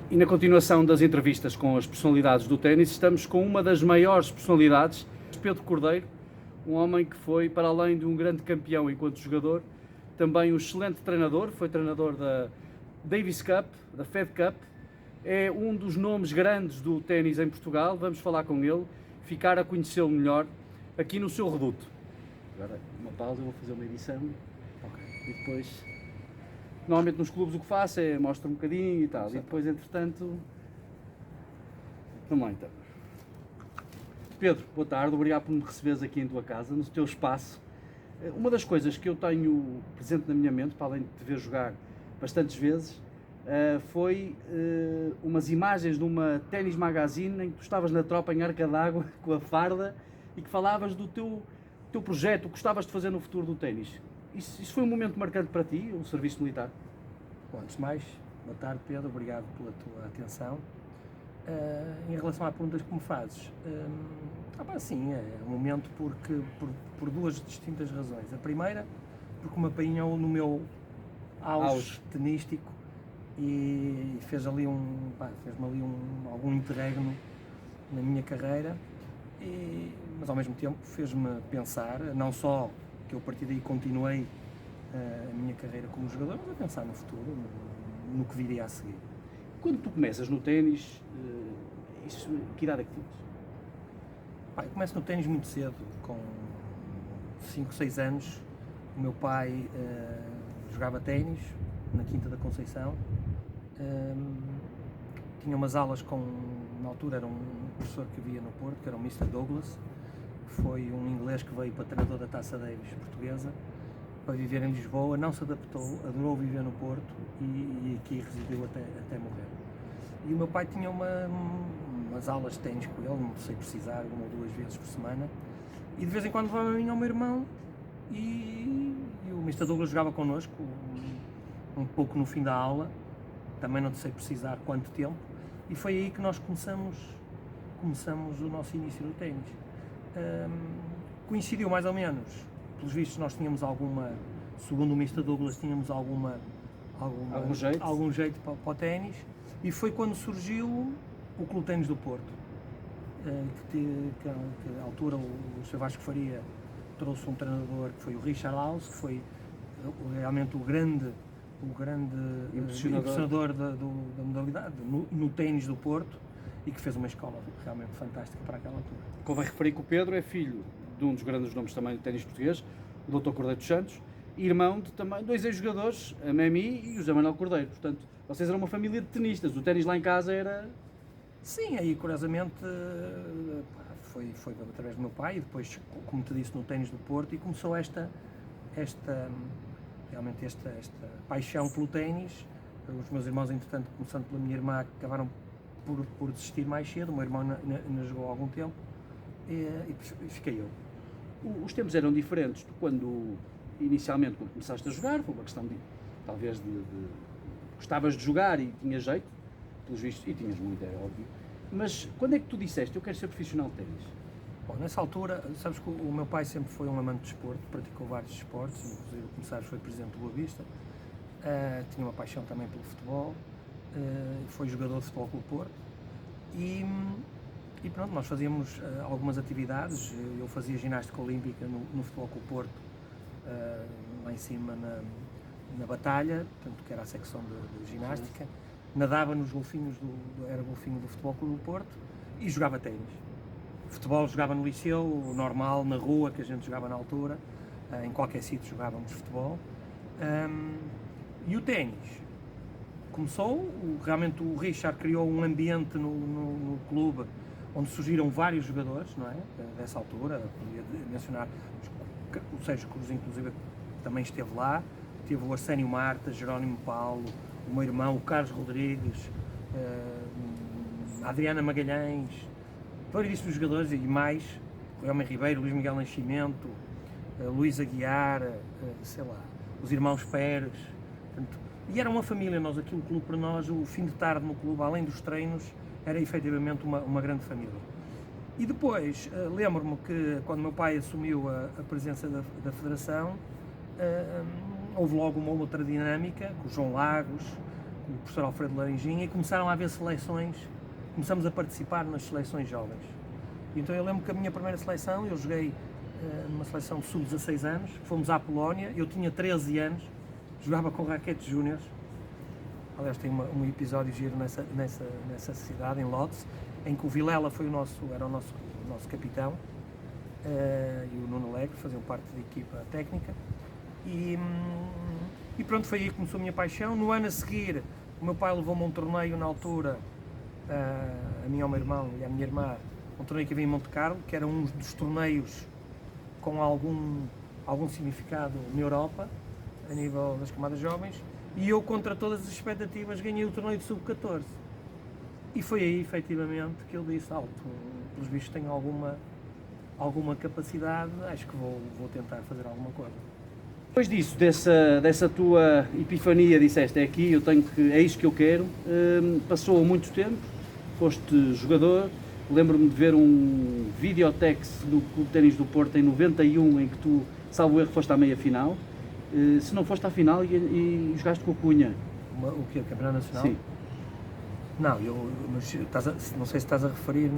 E na continuação das entrevistas com as personalidades do ténis, estamos com uma das maiores personalidades, Pedro Cordeiro, um homem que foi, para além de um grande campeão enquanto jogador, também um excelente treinador, foi treinador da Davis Cup, da Fed Cup, é um dos nomes grandes do ténis em Portugal. Vamos falar com ele, ficar a conhecê-lo melhor aqui no seu reduto. Agora, uma pausa, eu vou fazer uma edição e depois... Normalmente nos clubes o que faço é mostro um bocadinho e tal, e depois, entretanto... Vamos lá então. Pedro, boa tarde, obrigado por me receberes aqui em tua casa, no teu espaço. Uma das coisas que eu tenho presente na minha mente, para além de te ver jogar bastantes vezes, foi umas imagens de uma Tennis Magazine em que tu estavas na tropa em Arca d'Água com a farda e que falavas do teu projeto, o que gostavas de fazer no futuro do ténis. Isso foi um momento marcante para ti, o serviço militar? Bom, antes de mais, boa tarde Pedro, obrigado pela tua atenção. Em relação à pergunta que me fazes, sim, é um momento por duas distintas razões. A primeira, porque me apanhou no meu auge tenístico e fez-me ali algum interregno na minha carreira, mas ao mesmo tempo fez-me pensar, não só que eu a partir daí continuei a minha carreira como jogador, mas a pensar no futuro, no que viria a seguir. Quando tu começas no ténis, que idade é que tinhas? Eu começo no ténis muito cedo, com 5, 6 anos. O meu pai jogava ténis na Quinta da Conceição. Tinha umas aulas na altura era um professor que havia no Porto, que era o Mr. Douglas, que foi um inglês que veio para treinador da Taça Davis portuguesa, para viver em Lisboa, não se adaptou, adorou viver no Porto e aqui residiu até morrer. E o meu pai tinha umas aulas de ténis com ele, não sei precisar, 1 ou 2 vezes por semana, e de vez em quando levava a mim ao meu irmão e o Mr. Douglas jogava connosco um pouco no fim da aula, também não sei precisar quanto tempo, e foi aí que nós começamos o nosso início no ténis. Coincidiu mais ou menos, pelos vistos nós tínhamos segundo o Mr. Douglas, tínhamos algum jeito para o ténis, e foi quando surgiu o Clube Ténis do Porto, que à altura o Sr. Vasco Faria trouxe um treinador que foi o Richard Laus, que foi realmente o grande impressionador da modalidade no ténis do Porto, e que fez uma escola realmente fantástica para aquela altura. Convém referir que o Pedro é filho de um dos grandes nomes também do ténis português, o Dr. Cordeiro dos Santos, e irmão de também 2 ex-jogadores, a Memi e o José Manuel Cordeiro. Portanto, vocês eram uma família de tenistas, o ténis lá em casa era... Sim, aí curiosamente foi através do meu pai, e depois, como te disse, no ténis do Porto, e começou realmente esta paixão pelo ténis. Os meus irmãos, entretanto, começando pela minha irmã, acabaram por desistir mais cedo. O meu irmão ainda jogou há algum tempo e fiquei eu. Os tempos eram diferentes. Tu, quando começaste a jogar, foi uma questão talvez de gostavas de jogar e tinhas jeito, pelos vistos, e tinhas muito, é óbvio. Mas quando é que tu disseste, eu quero ser profissional de ténis? Bom, nessa altura, sabes que o meu pai sempre foi um amante de desporto, praticou vários esportes, inclusive, como sabes, foi presidente do Boa Vista, tinha uma paixão também pelo futebol, foi jogador de futebol pelo Porto, e pronto, nós fazíamos algumas atividades. Eu fazia ginástica olímpica no Futebol Clube Porto, lá em cima na Batalha, portanto, que era a secção de ginástica, nadava nos golfinhos era golfinho do Futebol Clube Porto, e jogava ténis. Futebol jogava no liceu, normal, na rua, que a gente jogava na altura, em qualquer sítio jogávamos futebol. E o ténis começou, realmente o Richard criou um ambiente no clube onde surgiram vários jogadores, não é? Dessa altura, podia mencionar o Sérgio Cruz, inclusive, também esteve lá, teve o Arsénio Marta, Jerónimo Paulo, o meu irmão, o Carlos Rodrigues, a Adriana Magalhães, vários jogadores e mais, o Elmer Ribeiro, Luís Miguel Nascimento, Luís Aguiar, sei lá, os irmãos Pérez, portanto, e era uma família. Nós, aqui o clube, para nós, o fim de tarde no clube, além dos treinos, era efetivamente uma grande família. E depois, lembro-me que quando meu pai assumiu a presença da Federação, houve logo uma outra dinâmica, com o João Lagos, com o professor Alfredo Laranjinha, e começaram a haver seleções, começamos a participar nas seleções jovens. Então eu lembro que a minha primeira seleção, eu joguei numa seleção de sub-16 anos, fomos à Polónia, eu tinha 13 anos, jogava com raquetes júniores. Aliás, tem um episódio giro nessa cidade, em Lodz, em que o Vilela era o nosso capitão, e o Nuno Alegre faziam parte da equipa técnica. E pronto, foi aí que começou a minha paixão. No ano a seguir, o meu pai levou-me a um torneio na altura, a mim e ao meu irmão e à minha irmã, um torneio que havia em Monte Carlo, que era um dos torneios com algum significado na Europa, a nível das camadas jovens, e eu, contra todas as expectativas, ganhei o torneio de sub-14. E foi aí, efetivamente, que eu disse, pelos vistos tenho alguma capacidade, acho que vou tentar fazer alguma coisa. Depois disso, dessa tua epifania, disseste, é isto que eu quero, passou muito tempo, foste jogador. Lembro-me de ver um videotex do Clube de Ténis do Porto em 91, em que tu, salvo erro, foste à meia-final. Se não foste à final e jogaste com o Cunha. O quê? O Campeonato Nacional? Sim. Não, não sei se estás a referir,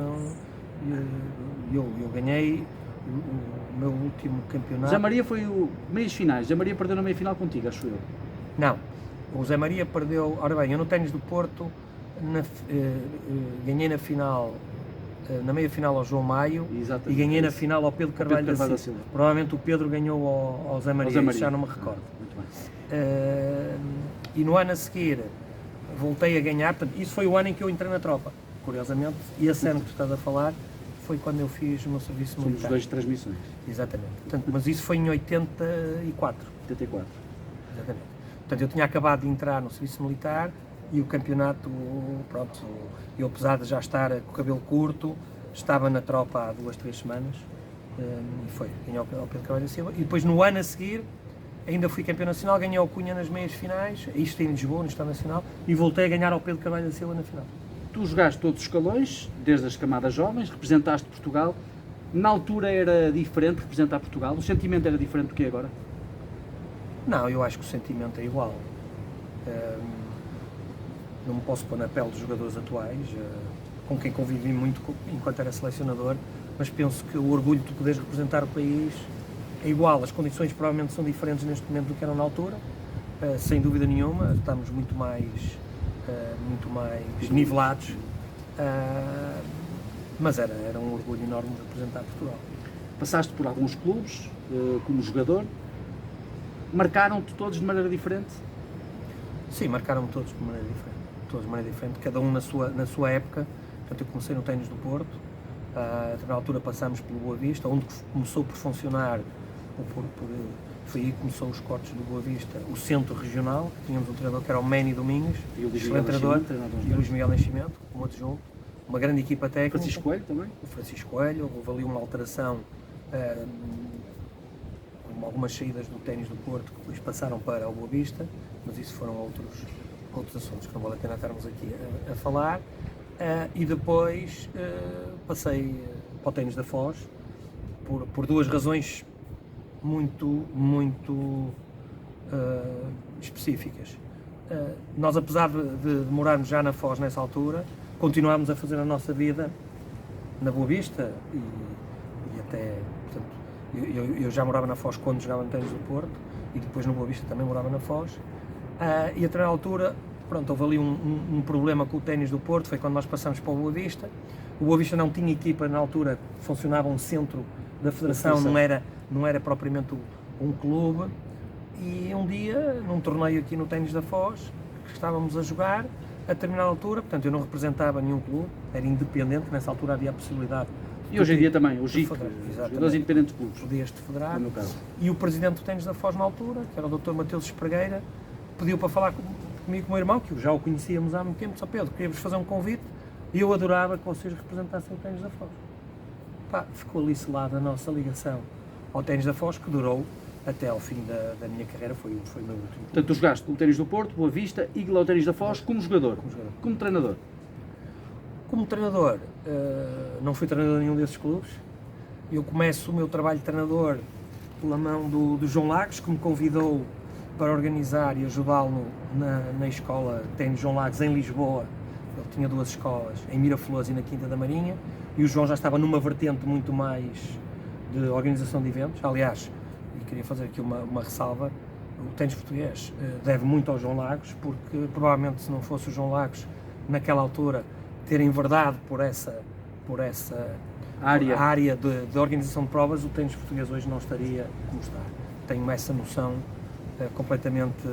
eu ganhei o meu último campeonato. Zé Maria foi o meias finais, Zé Maria perdeu na meia-final contigo, acho eu. Não, o Zé Maria perdeu, ora bem, eu no ténis do Porto ganhei na final, na meia-final ao João Maio. Exatamente. E ganhei na final ao Pedro Carvalho da Silva. Provavelmente o Pedro ganhou ao Zé Maria, isso já não me recordo. Muito bem. E no ano a seguir voltei a ganhar, portanto, isso foi o ano em que eu entrei na tropa, curiosamente, e esse ano que tu estás a falar foi quando eu fiz o meu serviço militar. Somos os dois de transmissões. Exatamente. Portanto, mas isso foi em 84. 84. Exatamente. Portanto, eu tinha acabado de entrar no serviço militar e o campeonato, pronto, eu apesar de já estar com o cabelo curto, estava na tropa há 2, 3 semanas, e ganhei ao Pedro Carvalho da Silva. E depois no ano a seguir ainda fui campeão nacional, ganhei ao Cunha nas meias finais, isto em Lisboa, no Estado Nacional, e voltei a ganhar ao Pedro Carvalho da Silva na final. Tu jogaste todos os escalões, desde as camadas jovens, representaste Portugal. Na altura era diferente representar Portugal? O sentimento era diferente do que é agora? Não, eu acho que o sentimento é igual. Não me posso pôr na pele dos jogadores atuais, com quem convivi muito enquanto era selecionador, mas penso que o orgulho de poderes representar o país é igual. As condições provavelmente são diferentes neste momento do que eram na altura, sem dúvida nenhuma, estamos muito mais nivelados, mas era um orgulho enorme de representar Portugal. Passaste por alguns clubes como jogador, marcaram-te todos de maneira diferente? Sim, marcaram-me todos de maneira diferente, cada um na sua época. Portanto, eu comecei no ténis do Porto, na altura passámos pelo Boa Vista, onde começou por funcionar, foi aí que começou os cortes do Boa Vista, o centro regional. Tínhamos um treinador que era o Manny Domingos, excelente treinador, e o Luís Miguel Nascimento, como adjunto, uma grande equipa técnica. Francisco Coelho também? O Francisco Coelho, houve ali uma alteração, algumas saídas do ténis do Porto que depois passaram para o Boa Vista, mas isso foram outros assuntos que não vale a pena estarmos aqui a falar. E depois passei para o ténis da Foz por duas razões muito específicas. Nós, apesar de demorarmos já na Foz nessa altura, continuámos a fazer a nossa vida na Boa Vista e até, portanto, eu já morava na Foz quando jogava no ténis do Porto e depois no Boa Vista também morava na Foz. E até na altura, pronto, houve ali um problema com o ténis do Porto, foi quando nós passamos para o Boa Vista. O Boa Vista não tinha equipa na altura, funcionava um centro da federação, não era propriamente um clube. E um dia, num torneio aqui no ténis da Foz, que estávamos a jogar, a determinada altura, portanto eu não representava nenhum clube, era independente, nessa altura havia a possibilidade. E hoje em dia também, o GIC, jogadores independentes de clubes. Podias-te federar. E o presidente do ténis da Foz na altura, que era o Dr. Mateus Espregueira, pediu para falar comigo e com o meu irmão, que já o conhecíamos há muito tempo, disse: Pedro, queria-vos fazer um convite e eu adorava que vocês representassem o ténis da Foz. Ficou ali selada a nossa ligação ao ténis da Foz, que durou até ao fim da minha carreira, foi o meu último. Portanto, tu jogaste pelo ténis do Porto, Boa Vista e ao ténis da Foz como jogador, como treinador. Como treinador, não fui treinador de nenhum desses clubes. Eu começo o meu trabalho de treinador pela mão do João Lagos, que me convidou para organizar e ajudá-lo na escola ténis João Lagos em Lisboa. Ele tinha 2 escolas, em Miraflores e na Quinta da Marinha, e o João já estava numa vertente muito mais de organização de eventos. Aliás, e queria fazer aqui uma ressalva, o ténis português deve muito ao João Lagos, porque provavelmente se não fosse o João Lagos naquela altura ter enverdado por essa área de organização de provas, o ténis português hoje não estaria como está. Tenho essa noção completamente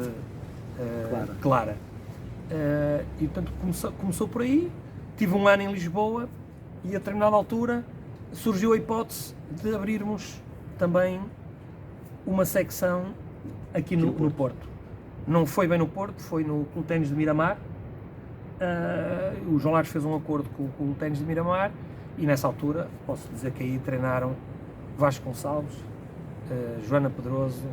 clara. E portanto começou por aí, tive um ano em Lisboa e a determinada altura surgiu a hipótese de abrirmos também uma secção aqui no Porto. Não foi bem no Porto, foi no Clube Ténis de Miramar. O João Lagos fez um acordo com o Clube Ténis de Miramar e nessa altura posso dizer que aí treinaram Vasco Gonçalves, Joana Pedroso,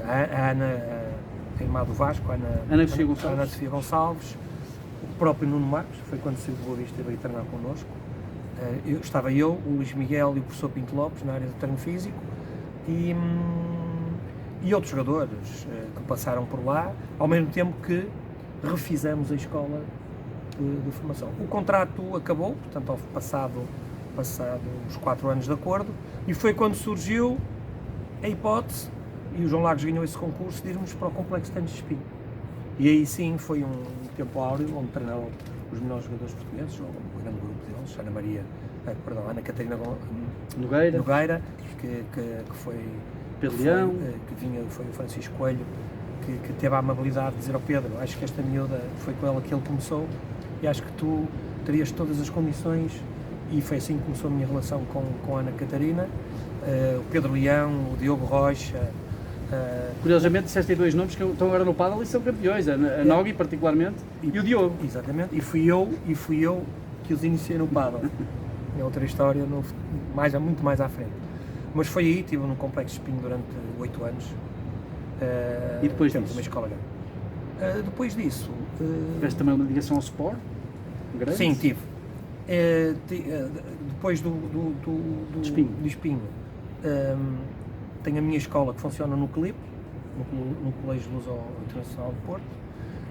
a Ana, a irmã do Vasco, Ana Sofia Gonçalves, o próprio Nuno Marcos, foi quando saiu do Boa Vista e veio treinar connosco. Estava eu, o Luís Miguel e o professor Pinto Lopes na área do treino físico e outros jogadores que passaram por lá, ao mesmo tempo que refizemos a escola de formação. O contrato acabou, portanto, passado os 4 anos de acordo, e foi quando surgiu a hipótese, e o João Lagos ganhou esse concurso, de irmos para o Complexo Ténis de Espinho. E aí sim foi um tempo áureo, onde treinaram os melhores jogadores portugueses, um grande grupo deles, Ana Catarina Nogueira, que foi Pedro Leão, foi o Francisco Coelho, que teve a amabilidade de dizer ao Pedro, acho que esta miúda foi com ela que ele começou e acho que tu terias todas as condições, e foi assim que começou a minha relação com a Ana Catarina, o Pedro Leão, o Diogo Rocha. Curiosamente disseste aí 2 nomes que estão agora no pádel e são campeões, a Nogi particularmente e o Diogo. Exatamente, e fui eu que os iniciei no pádel. É outra história, muito mais à frente. Mas foi aí, estive no Complexo Espinho durante 8 anos. E depois disso? Uma escola grande. Depois disso... Tiveste também uma ligação ao Sport? Grande? Sim, tive. Depois do Espinho, tenho a minha escola que funciona no CLIP, no Colégio de Luz Internacional de Porto.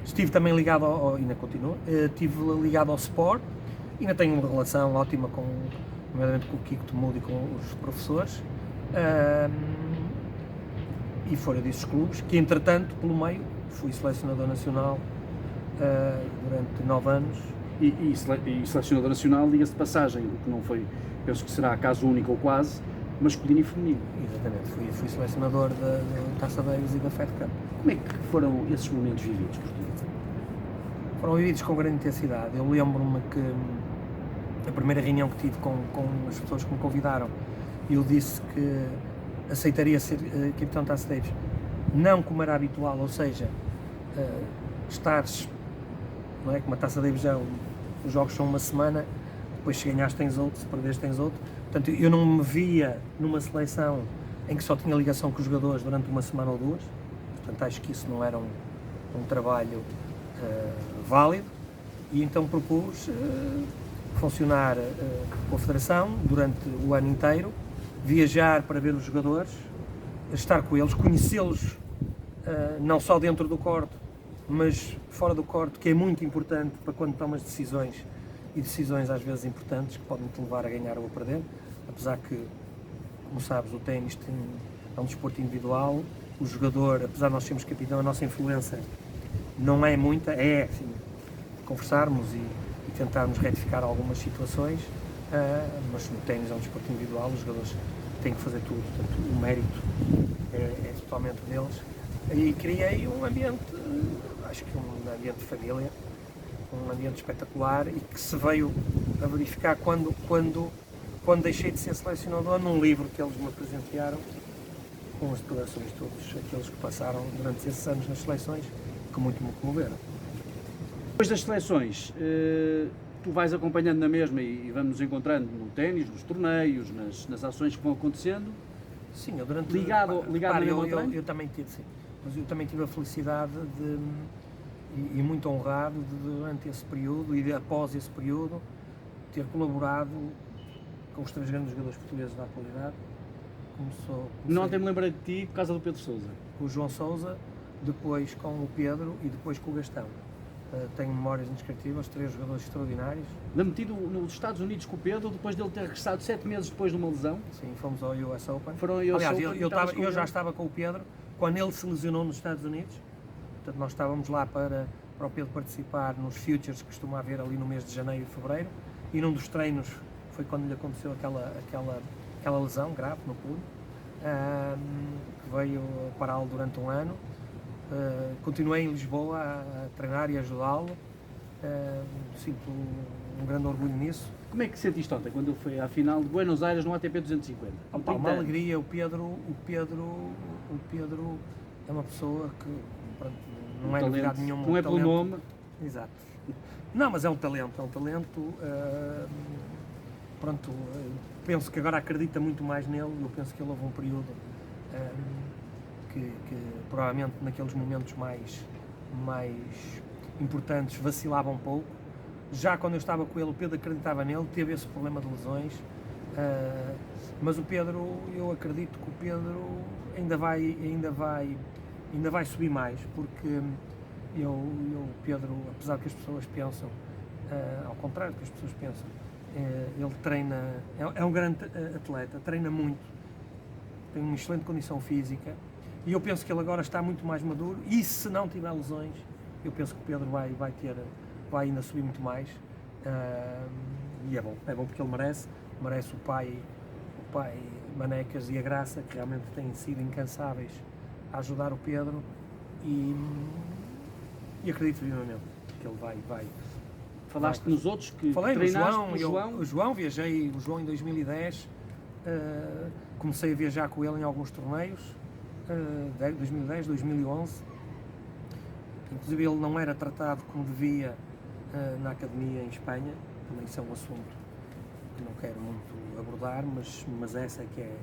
Estive também ligado ainda continuo, estive ligado ao Sport, ainda tenho uma relação ótima nomeadamente com o Kiko Tomudo e com os professores, e fora desses clubes, que entretanto, pelo meio, fui selecionador nacional durante 9 anos. E selecionador nacional, diga-se de passagem, o que não foi, penso que será caso único ou quase, masculino e feminino. Exatamente, fui selecionador da Taça Davis e da Fed Cup. Como é que foram esses momentos vividos por ti? Foram vividos com grande intensidade. Eu lembro-me que a primeira reunião que tive com as pessoas que me convidaram, eu disse que aceitaria ser capitão da Taça Davis, não como era habitual, ou seja, estares, não é? Como a Taça Davis os jogos são uma semana, depois se ganhares tens outro, se perderes tens outro. Portanto, eu não me via numa seleção em que só tinha ligação com os jogadores durante uma semana ou 2. Portanto, acho que isso não era um trabalho válido, e então propus funcionar com a Federação durante o ano inteiro, viajar para ver os jogadores, estar com eles, conhecê-los não só dentro do corte, mas fora do corte, que é muito importante para quando tomas decisões, e decisões às vezes importantes que podem te levar a ganhar ou a perder, apesar que, como sabes, o ténis é um desporto individual, o jogador, apesar de nós sermos capitão, a nossa influência não é muita, é assim, conversarmos e tentarmos retificar algumas situações, mas no ténis é um desporto individual, os jogadores têm que fazer tudo, portanto o mérito é totalmente deles, e criei um ambiente, acho que um ambiente de família, um ambiente espetacular, e que se veio a verificar quando deixei de ser selecionador, num livro que eles me presentearam, com as declarações de todos aqueles que passaram durante esses anos nas seleções, que muito me comoveram. Depois das seleções, tu vais acompanhando na mesma e vamos nos encontrando no ténis, nos torneios, nas ações que vão acontecendo? Sim, eu durante... Ligado eu também tive, sim. Mas eu também tive a felicidade e muito honrado de, durante esse período e após esse período, ter colaborado com os 3 grandes jogadores portugueses da atualidade, Não ontem me lembrei de ti por causa do Pedro Sousa. Com o João Sousa, depois com o Pedro e depois com o Gastão. Tenho memórias indescritíveis, 3 jogadores extraordinários. Lembro-me de ti nos Estados Unidos com o Pedro, depois dele ter regressado 7 meses depois de uma lesão. Sim, fomos ao US Open. Foram ao US Aliás, Open, eu já estava com o Pedro quando ele se lesionou nos Estados Unidos. Portanto, nós estávamos lá para o Pedro participar nos Futures que costuma haver ali no mês de janeiro e fevereiro. E num dos treinos foi quando lhe aconteceu aquela lesão grave no punho, que veio pará-lo durante um ano. Continuei em Lisboa a treinar e ajudá-lo. Sinto um grande orgulho nisso. Como é que sentiste ontem, quando ele foi à final de Buenos Aires no ATP 250? Uma alegria. O Pedro é uma pessoa que, pronto, não é novidade nenhuma. Não é pelo nome. Exato. Não, mas é um talento. Pronto, penso que agora acredita muito mais nele. Eu penso que ele houve um período que provavelmente naqueles momentos mais importantes vacilava um pouco. Já quando eu estava com ele, o Pedro acreditava nele, teve esse problema de lesões, mas o Pedro, eu acredito que o Pedro ainda vai subir mais, porque o Pedro, apesar que as pessoas pensam, ao contrário do que as pessoas pensam, ele treina, é um grande atleta, treina muito, tem uma excelente condição física, e eu penso que ele agora está muito mais maduro, e se não tiver lesões, eu penso que o Pedro vai ainda subir muito mais, e é bom porque ele merece o pai Manecas e a Graça, que realmente têm sido incansáveis a ajudar o Pedro, e acredito vivamente que ele vai. Falaste nos outros que Falei treinaste no João. O João, viajei o João em 2010, comecei a viajar com ele em alguns torneios, 2010, 2011, inclusive ele não era tratado como devia na academia em Espanha, também isso é um assunto que não quero muito abordar, mas essa é que é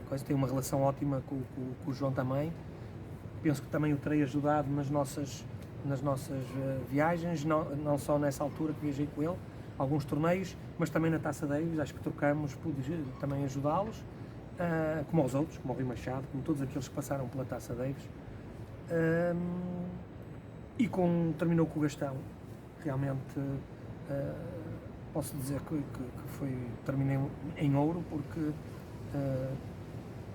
a coisa. Tenho uma relação ótima com o João também, penso que também o terei ajudado nas nossas viagens, não só nessa altura que viajei com ele, alguns torneios, mas também na Taça Davis, acho que trocamos, pude também ajudá-los, como aos outros, como ao Rui Machado, como todos aqueles que passaram pela Taça Davis. E terminou com o Gastão, realmente posso dizer que terminei em ouro, porque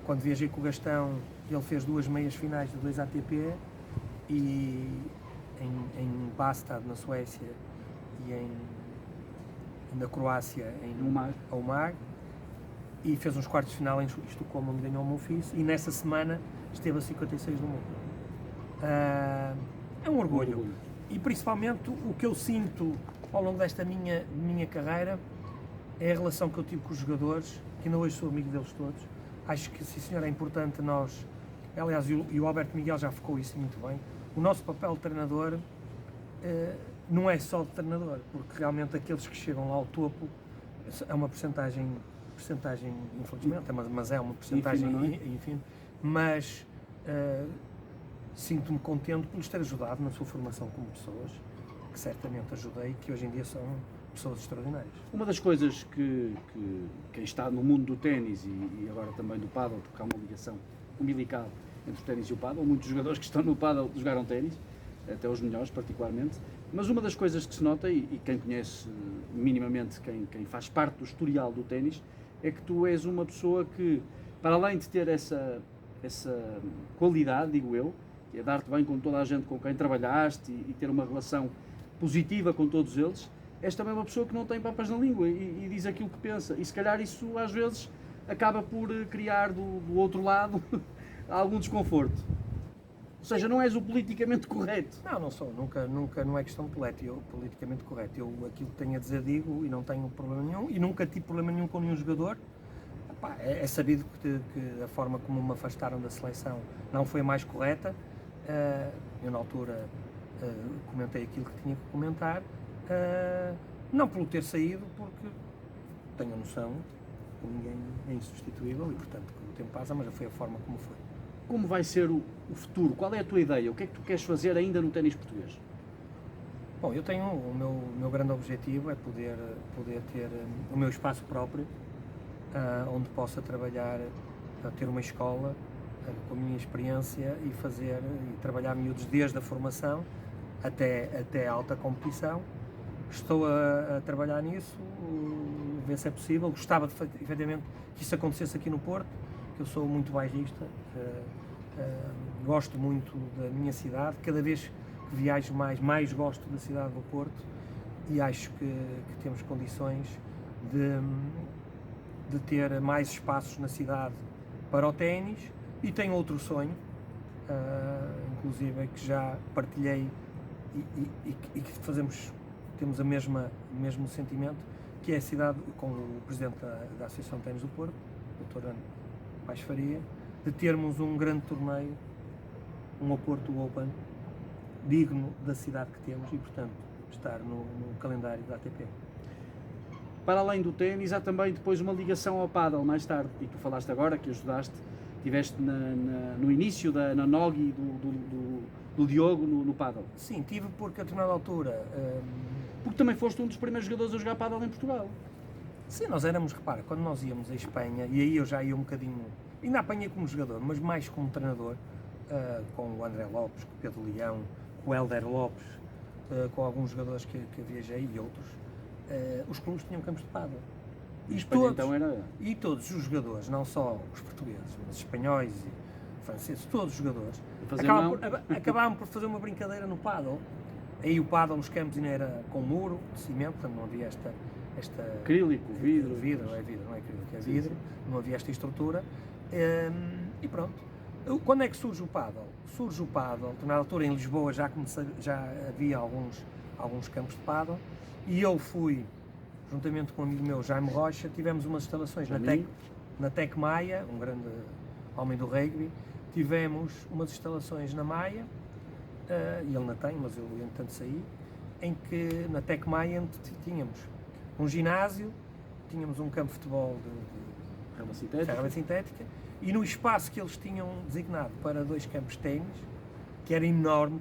quando viajei com o Gastão ele fez 2 meias finais de 2 ATP, e em Bastad na Suécia e na Croácia em Umag, e fez uns quartos de final em Estocolmo, onde ganhou o Monfils, e nessa semana esteve a 56 do mundo. É um orgulho. E principalmente o que eu sinto ao longo desta minha carreira é a relação que eu tive com os jogadores, que ainda hoje sou amigo deles todos. Acho que, sim senhor, é importante nós, aliás, e o Alberto Miguel já focou isso muito bem, o nosso papel de treinador não é só de treinador, porque realmente aqueles que chegam lá ao topo é uma percentagem infelizmente, mas é uma percentagem, enfim, mas sinto-me contente por lhes ter ajudado na sua formação como pessoas, que certamente ajudei, que hoje em dia são pessoas extraordinárias. Uma das coisas que quem está no mundo do ténis e agora também do pádel, porque há uma ligação umbilical entre o ténis e o pádel, muitos jogadores que estão no pádel jogaram ténis, até os melhores particularmente, mas uma das coisas que se nota, e quem conhece minimamente, quem faz parte do historial do ténis, é que tu és uma pessoa que, para além de ter essa qualidade, digo eu, que é dar-te bem com toda a gente com quem trabalhaste e ter uma relação positiva com todos eles, és também uma pessoa que não tem papas na língua e diz aquilo que pensa, e se calhar isso às vezes acaba por criar do outro lado algum desconforto. Ou seja, não és o politicamente correto. Não sou, nunca, não é questão de politicamente correto. Eu aquilo que tenho a dizer digo, e não tenho problema nenhum, e nunca tive problema nenhum com nenhum jogador. Epá, é sabido que a forma como me afastaram da seleção não foi a mais correta. Eu na altura comentei aquilo que tinha que comentar, não pelo ter saído, porque tenho a noção que ninguém é insubstituível e portanto que o tempo passa, mas foi a forma como foi. Como vai ser o futuro? Qual é a tua ideia? O que é que tu queres fazer ainda no ténis português? Bom, eu tenho o meu grande objetivo é poder ter o meu espaço próprio, onde possa trabalhar a ter uma escola com a minha experiência e trabalhar miúdos desde a formação até a alta competição. Estou a trabalhar nisso, ver se é possível. Gostava de, efetivamente, que isso acontecesse aqui no Porto, que eu sou muito bairrista, gosto muito da minha cidade, cada vez que viajo mais gosto da cidade do Porto e acho que temos condições de ter mais espaços na cidade para o ténis. E tenho outro sonho, inclusive que já partilhei e que temos o mesmo sentimento, que é a cidade, com o Presidente da Associação de Ténis do Porto, o Dr. Ano Paes Faria, de termos um grande torneio, um Oporto Open, digno da cidade que temos e, portanto, estar no calendário da ATP. Para além do ténis, há também depois uma ligação ao pádel mais tarde, e tu falaste agora que ajudaste, estiveste no início na Nogi do Diogo no pádel. Sim, tive porque a determinada altura... Porque também foste um dos primeiros jogadores a jogar pádel em Portugal. Sim, nós éramos, repara, quando nós íamos à Espanha, e aí eu já ia um bocadinho, ainda apanhei como jogador, mas mais como treinador, com o André Lopes, com o Pedro Leão, com o Hélder Lopes, com alguns jogadores que viajei e outros, os clubes tinham campos de pádel. E todos os jogadores, não só os portugueses, mas espanhóis e franceses, todos os jogadores, acabavam por fazer uma brincadeira no pádel. Aí o pádel nos campos ainda era com muro de cimento, portanto não havia esta acrílico, vidro. Não é vidro, não é acrílico, é vidro, sim. Não havia esta estrutura. E pronto. Quando é que surge o pádel? Surge o pádel, na altura em Lisboa já havia alguns campos de pádel, e eu fui, juntamente com um amigo meu, Jaime Rocha, tivemos umas instalações na Tec Maia, um grande homem do rugby, tivemos umas instalações na Maia, e ele não tem, mas eu entretanto saí, em que na Tec Maia tínhamos um ginásio, tínhamos um campo de futebol de relva sintética, e no espaço que eles tinham designado para 2 campos de ténis, que era enorme,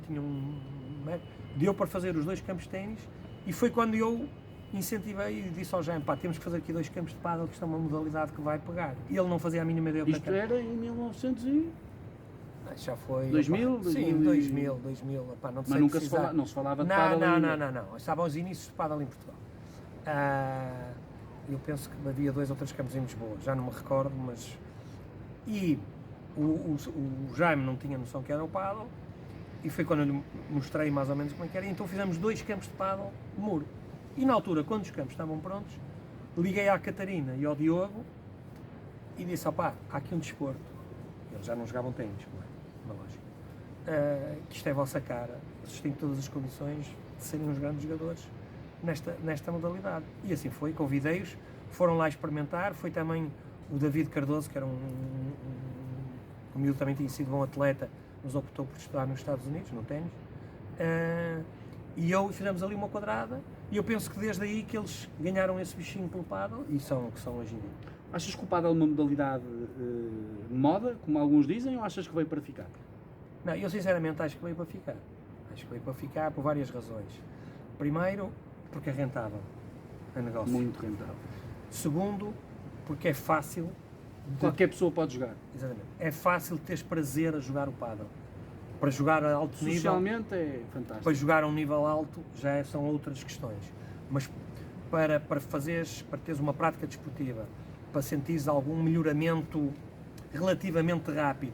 deu para fazer os 2 campos de ténis, e foi quando eu incentivei e disse ao Jaime, temos que fazer aqui 2 campos de pádel, que isto é uma modalidade que vai pegar. E ele não fazia a mínima ideia. Isto era em 1900 e... Já foi... 2000? Sim, 2000, não sei. Mas não se falava de pádel ainda? Não. Estavam os inícios de pádel em Portugal. Eu penso que havia 2 ou 3 campos em Lisboa, já não me recordo, mas... E o Jaime não tinha noção que era o pádel, e foi quando eu lhe mostrei mais ou menos como é que era, e então fizemos 2 campos de pádel de muro. E na altura, quando os campos estavam prontos, liguei à Catarina e ao Diogo e disse, há aqui um desporto. Eles já não jogavam ténis, na lógica. Que isto é a vossa cara, vocês têm todas as condições de serem uns grandes jogadores nesta modalidade. E assim foi, convidei-os, foram lá experimentar, foi também o David Cardoso, que era um miúdo, também tinha sido bom atleta, mas optou por estudar nos Estados Unidos, no ténis. E eu fizemos ali uma quadrada, e eu penso que desde aí que eles ganharam esse bichinho pelo pádel e são hoje em dia. Achas que o pádel é uma modalidade moda, como alguns dizem, ou achas que veio para ficar? Não, eu sinceramente acho que veio para ficar. Acho que veio para ficar por várias razões. Primeiro, porque é rentável, é negócio. Muito rentável. Segundo, porque é fácil. Qualquer pessoa pode jogar. Exatamente. É fácil teres prazer a jogar o pádel. Para jogar a alto nível... Socialmente é fantástico. Para jogar a um nível alto já são outras questões. Mas para teres uma prática desportiva, para sentires algum melhoramento relativamente rápido,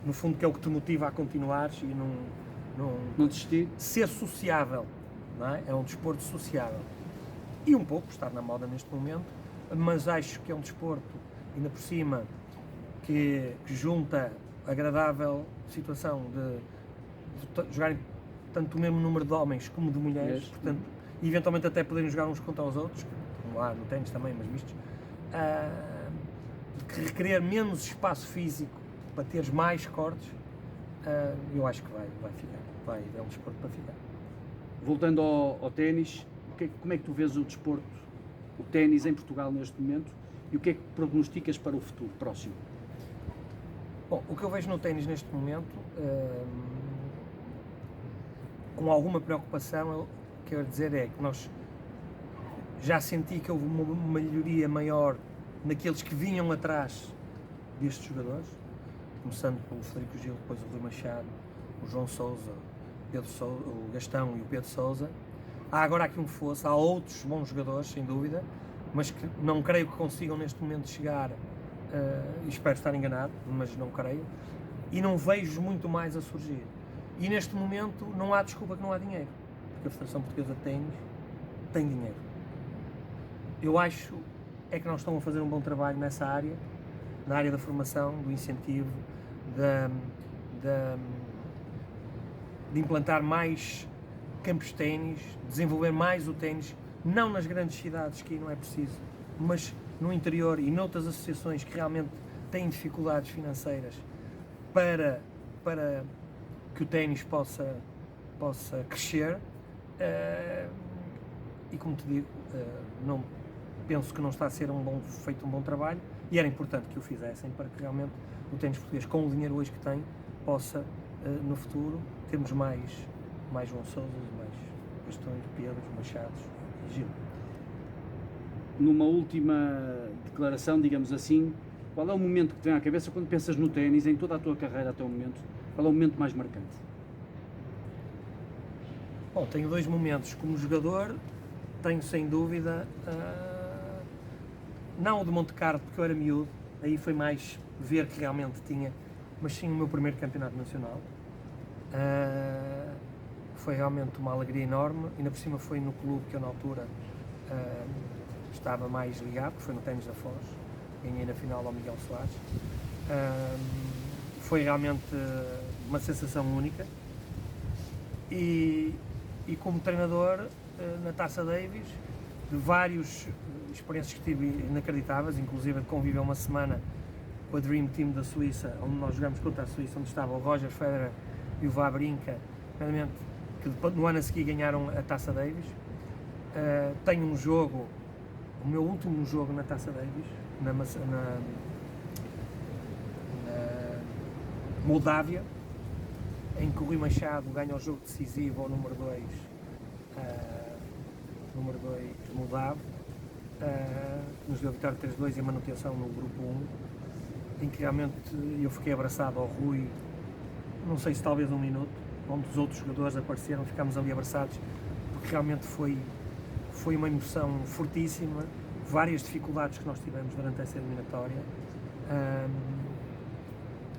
no fundo que é o que te motiva a continuares e não desistir. Ser sociável, não é? É um desporto sociável. E um pouco, estar na moda neste momento, mas acho que é um desporto, ainda por cima, que junta a agradável situação de jogarem tanto o mesmo número de homens como de mulheres, portanto, e eventualmente até poderem jogar uns contra os outros, como lá no ténis também, mas mistos, de requerer menos espaço físico para teres mais cortes, eu acho que vai ficar, é um desporto para ficar. Voltando ao ténis, como é que tu vês o desporto, o ténis em Portugal neste momento, e o que é que prognosticas para o futuro próximo? Bom, o que eu vejo no ténis neste momento, com alguma preocupação, eu quero dizer é que nós já senti que houve uma melhoria maior naqueles que vinham atrás destes jogadores, começando pelo Frederico Gil, depois o Rui Machado, o João Sousa, o Gastão e o Pedro Sousa. Há agora aqui um fosso, há outros bons jogadores, sem dúvida, mas que não creio que consigam neste momento chegar, e espero estar enganado, mas não creio, e não vejo muito mais a surgir. E neste momento não há desculpa que não há dinheiro, porque a Federação Portuguesa de Ténis tem dinheiro. Eu acho é que não estão a fazer um bom trabalho nessa área, na área da formação, do incentivo, de implantar mais campos de ténis, desenvolver mais o ténis, não nas grandes cidades, que aí não é preciso, mas no interior e noutras associações que realmente têm dificuldades financeiras para que o ténis possa crescer. E como te digo, não penso que não está a ser feito um bom trabalho, e era importante que o fizessem para que realmente o ténis português, com o dinheiro hoje que tem, possa no futuro termos mais João Sousas, mais Gastões, Pedros, Machados e Gil. Numa última declaração, digamos assim, qual é o momento que te vem à cabeça quando pensas no ténis, em toda a tua carreira até o momento? Qual é o momento mais marcante? Bom, tenho dois momentos. Como jogador, tenho sem dúvida, não o de Monte Carlo, porque eu era miúdo, aí foi mais ver que realmente tinha, mas sim o meu primeiro campeonato nacional. Foi realmente uma alegria enorme, ainda por cima foi no clube que eu na altura estava mais ligado, que foi no Ténis da Foz, ganhei na final ao Miguel Soares. Foi realmente uma sensação única, e como treinador na Taça Davis, de várias experiências que tive inacreditáveis, inclusive de conviver uma semana com a Dream Team da Suíça, onde nós jogamos contra a Suíça, onde estava o Roger Federer e o Wawrinka, realmente, que no ano a seguir ganharam a Taça Davis. Tenho um jogo, o meu último jogo na Taça Davis, na Moldávia, em que o Rui Machado ganha o jogo decisivo ao número 2 moldavo, nos deu a vitória 3-2 e a manutenção no grupo 1, em que realmente eu fiquei abraçado ao Rui, não sei se talvez um minuto, onde os outros jogadores apareceram, ficámos ali abraçados, porque realmente foi uma emoção fortíssima, várias dificuldades que nós tivemos durante essa eliminatória,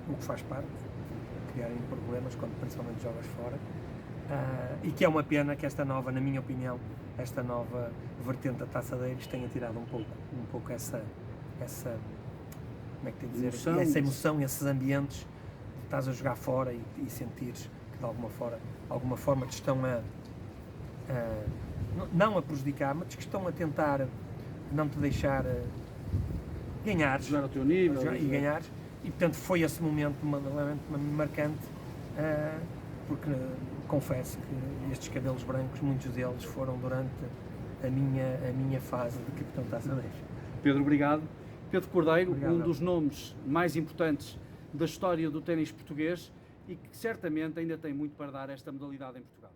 o que faz parte, criarem problemas quando principalmente jogas fora, e que é uma pena que esta nova, na minha opinião, esta nova vertente da Taça Davis tenha tirado um pouco essa como é que tem de dizer, essa emoção, esses ambientes de estás a jogar fora e sentires que de alguma forma te estão não a prejudicar, mas que estão a tentar não te deixar ganhar, jogar ao teu nível e ganhar. E portanto foi esse momento realmente marcante, porque confesso que estes cabelos brancos, muitos deles foram durante a minha fase de capitão da Taça Davis. Pedro, obrigado. Pedro Cordeiro, Obrigado. Um dos nomes mais importantes da história do ténis português e que certamente ainda tem muito para dar esta modalidade em Portugal.